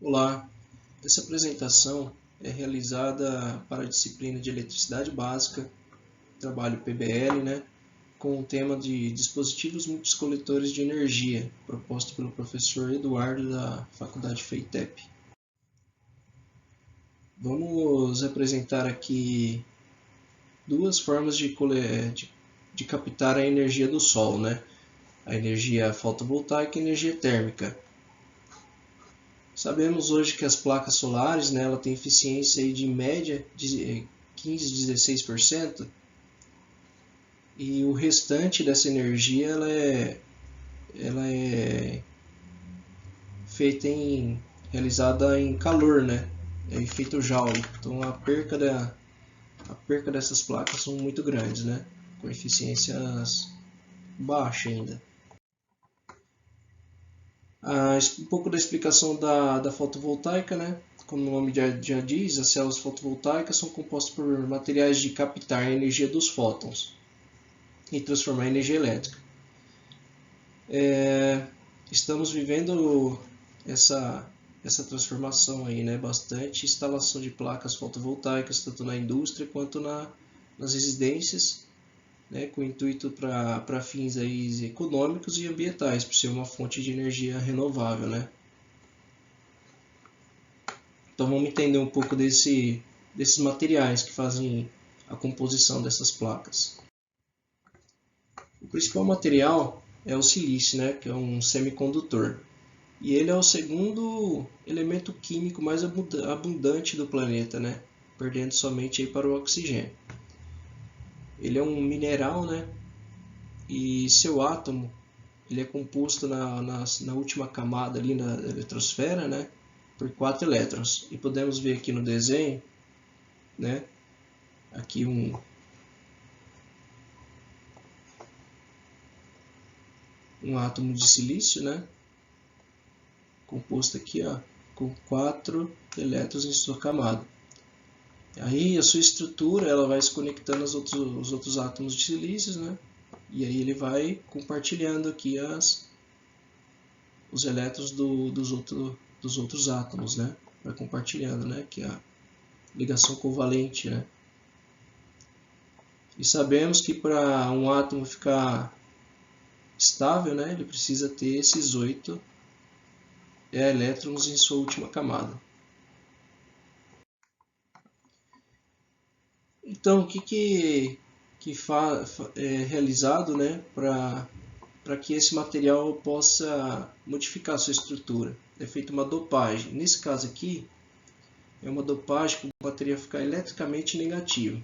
Olá, essa apresentação é realizada para a disciplina de Eletricidade Básica, trabalho PBL, com o tema de dispositivos multicoletores de energia, proposto pelo professor Eduardo da Faculdade FEITEP. Vamos apresentar aqui duas formas de captar a energia do Sol, a energia fotovoltaica e a energia térmica. Sabemos hoje que as placas solares, ela tem eficiência aí de média de 15 a 16%, e o restante dessa energia ela é realizada em calor, é efeito Joule. Então a perca dessas placas são muito grandes, com eficiências baixas ainda. Um pouco da explicação da fotovoltaica, como o nome já diz, as células fotovoltaicas são compostas por materiais de captar a energia dos fótons e transformar em energia elétrica. Estamos vivendo essa transformação aí, bastante instalação de placas fotovoltaicas, tanto na indústria quanto nas residências, com o intuito para fins aí econômicos e ambientais, por ser uma fonte de energia renovável, Então vamos entender um pouco desses materiais que fazem a composição dessas placas. O principal material é o silício, que é um semicondutor. E ele é o segundo elemento químico mais abundante do planeta, perdendo somente aí para o oxigênio. Ele é um mineral, e seu átomo ele é composto na última camada ali na eletrosfera, por 4 elétrons. E podemos ver aqui no desenho, aqui um átomo de silício, composto aqui, com 4 elétrons em sua camada. Aí a sua estrutura ela vai se conectando aos outros átomos de silício, e aí ele vai compartilhando aqui os elétrons dos outros átomos, vai compartilhando, que é a ligação covalente, E sabemos que para um átomo ficar estável, ele precisa ter esses 8 elétrons em sua última camada. Então, o que é realizado, para que esse material possa modificar sua estrutura? É feita uma dopagem. Nesse caso aqui, é uma dopagem para o material ficar eletricamente negativo.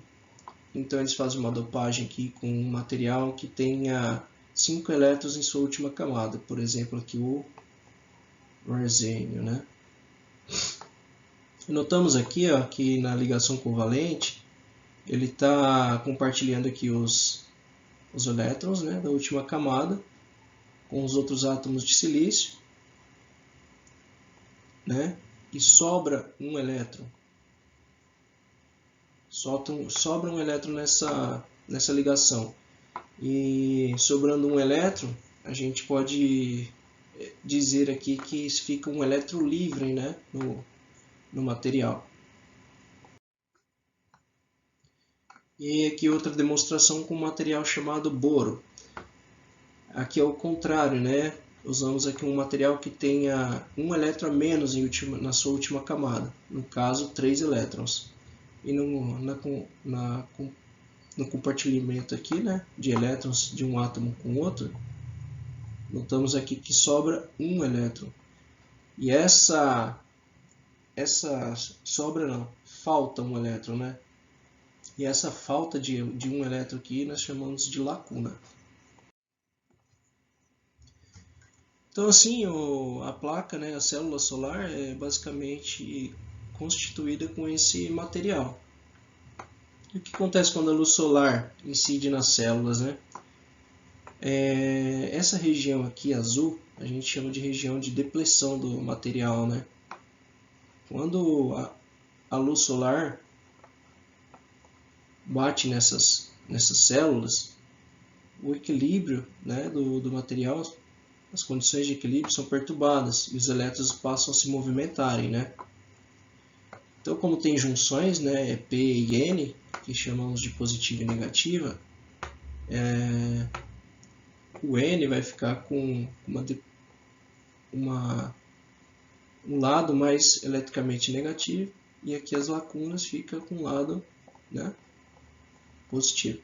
Então, eles fazem uma dopagem aqui com um material que tenha 5 elétrons em sua última camada. Por exemplo, aqui o arsênio, Notamos aqui, que na ligação covalente, ele está compartilhando aqui os elétrons, da última camada com os outros átomos de silício, e sobra um elétron. Sobra um elétron nessa ligação. E sobrando um elétron, a gente pode dizer aqui que fica um elétron livre, no material. E aqui outra demonstração com um material chamado boro. Aqui é o contrário, Usamos aqui um material que tenha um elétron a menos na sua última camada, no caso 3 elétrons. E no compartilhamento aqui, de elétrons de um átomo com outro, notamos aqui que sobra um elétron. E falta um elétron, E essa falta de um elétron aqui nós chamamos de lacuna. Então assim, a placa, a célula solar é basicamente constituída com esse material. E o que acontece quando a luz solar incide nas células, Essa região aqui azul a gente chama de região de depleção do material, Quando a luz solar bate nessas células, o equilíbrio, do material as condições de equilíbrio são perturbadas e os elétrons passam a se movimentarem, né? Então, como tem junções, né, P e N, que chamamos de positiva e negativa, o N vai ficar com um lado mais eletricamente negativo e aqui as lacunas ficam com o lado, né, positivo.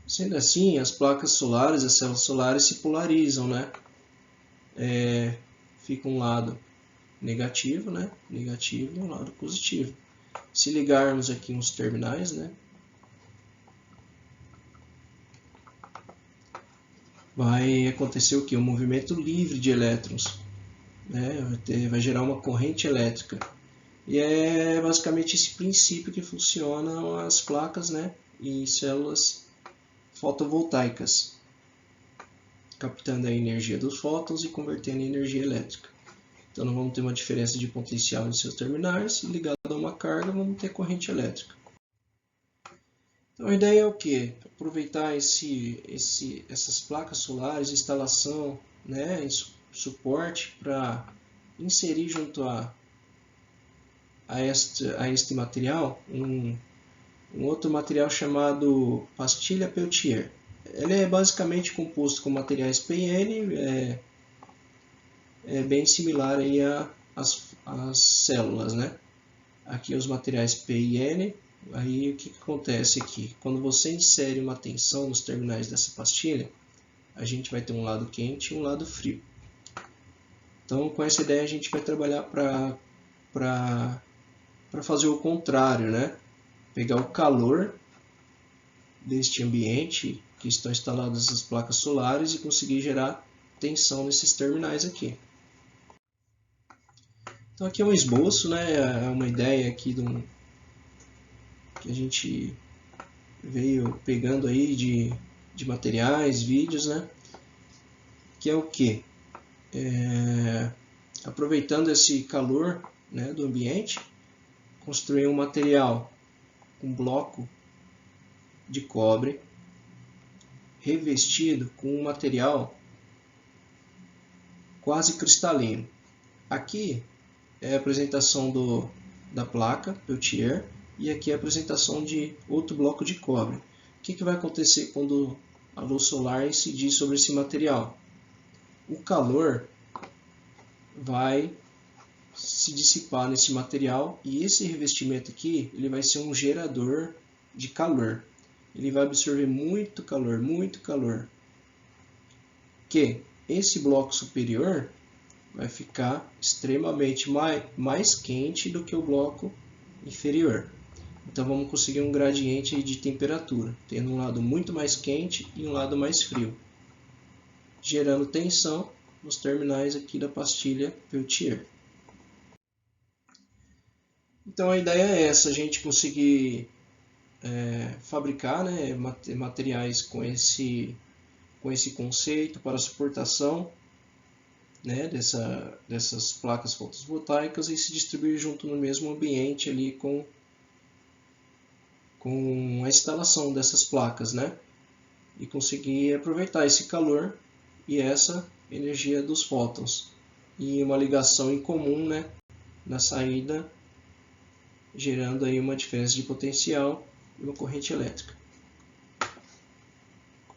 Sendo assim, as placas solares, as células solares se polarizam, né? Fica um lado negativo, né? Negativo e um lado positivo. Se ligarmos aqui uns terminais, né? Vai acontecer o que? Um movimento livre de elétrons, né? Vai gerar uma corrente elétrica. E é basicamente esse princípio que funcionam as placas, né? E células fotovoltaicas, captando a energia dos fótons e convertendo em energia elétrica. Então, nós vamos ter uma diferença de potencial em seus terminais, e ligado a uma carga, vamos ter corrente elétrica. Então, a ideia é o quê? Aproveitar essas placas solares, instalação, né, suporte para inserir junto a este material um outro material chamado pastilha Peltier. Ele é basicamente composto com materiais PN, é bem similar aí às células, né? Aqui os materiais P e N. Aí o que acontece aqui? Quando você insere uma tensão nos terminais dessa pastilha, a gente vai ter um lado quente e um lado frio. Então, com essa ideia a gente vai trabalhar para fazer o contrário, né? Pegar o calor deste ambiente que estão instaladas as placas solares e conseguir gerar tensão nesses terminais aqui. Então aqui é um esboço, né? É uma ideia aqui que a gente veio pegando aí de materiais, vídeos, né? Que é o que? Aproveitando esse calor, né, do ambiente, construir um material, um bloco de cobre revestido com um material quase cristalino. Aqui é a apresentação da placa Peltier e aqui é a apresentação de outro bloco de cobre. O que vai acontecer quando a luz solar incidir sobre esse material? O calor vai se dissipar nesse material e esse revestimento aqui ele vai ser um gerador de calor. Ele vai absorver muito calor, que esse bloco superior vai ficar extremamente mais quente do que o bloco inferior. Então vamos conseguir um gradiente de temperatura, tendo um lado muito mais quente e um lado mais frio, gerando tensão nos terminais aqui da pastilha Peltier. Então a ideia é essa, a gente conseguir fabricar, né, materiais com esse conceito para suportação, né, dessas placas fotovoltaicas e se distribuir junto no mesmo ambiente ali com a instalação dessas placas, né, e conseguir aproveitar esse calor e essa energia dos fótons e uma ligação em comum, né, na saída, gerando aí uma diferença de potencial e uma corrente elétrica.